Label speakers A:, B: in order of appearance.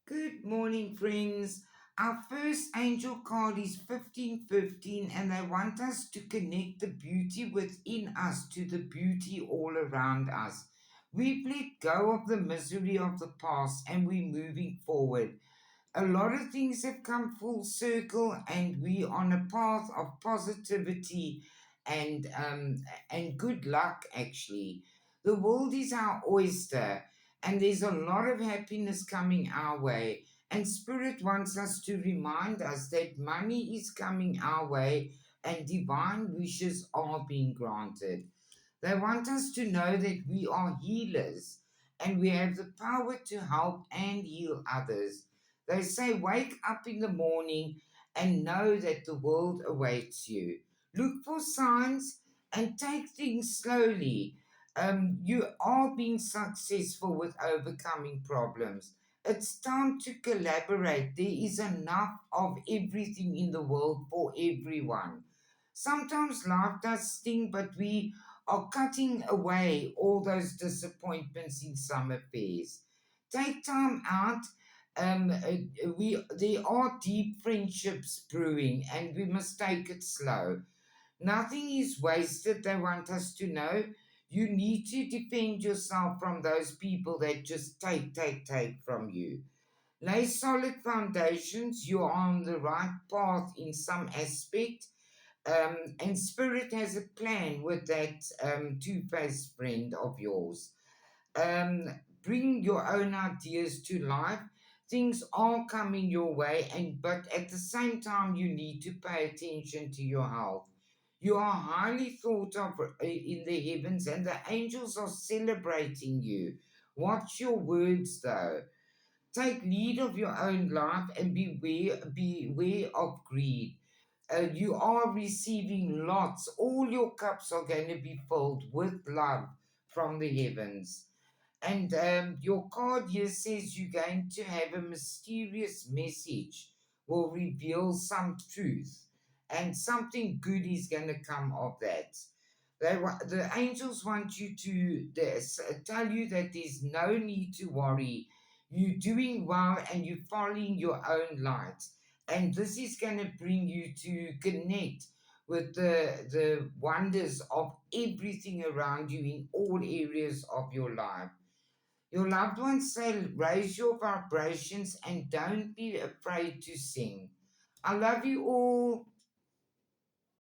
A: Good morning, friends. Our first angel card is 1515, and they want us to connect the beauty within us to the beauty all around us. We've let go of the misery of the past and we're moving forward. A lot of things have come full circle, and we on a path of positivity and good luck. Actually, the world is our oyster, and there's a lot of happiness coming our way. And Spirit wants us to remind us that money is coming our way, and divine wishes are being granted. They want us to know that we are healers and we have the power to help and heal others. They say, wake up in the morning and know that the world awaits you. Look for signs and take things slowly. You are being successful with overcoming problems. It's time to collaborate. There is enough of everything in the world for everyone. Sometimes life does sting, but we are cutting away all those disappointments in some affairs. Take time out. We There are deep friendships brewing, and we must take it slow. Nothing is wasted. They want us to know. You need to defend yourself from those people that just take from you. Lay solid foundations. You are on the right path in some aspect, and Spirit has a plan with that two-faced friend of yours. Bring your own ideas to life. Things are coming your way, and but at the same time, you need to pay attention to your health. You are highly thought of in the heavens, and the angels are celebrating you. Watch your words, though. Take lead of your own life and beware of greed. You are receiving lots. All your cups are going to be filled with love from the heavens. And your card here says you're going to have a mysterious message, will reveal some truth, and something good is going to come of that. The angels want you to tell you that there's no need to worry. You're doing well and you're following your own light. And this is going to bring you to connect with the wonders of everything around you in all areas of your life. Your loved ones say, raise your vibrations and don't be afraid to sing. I love you all.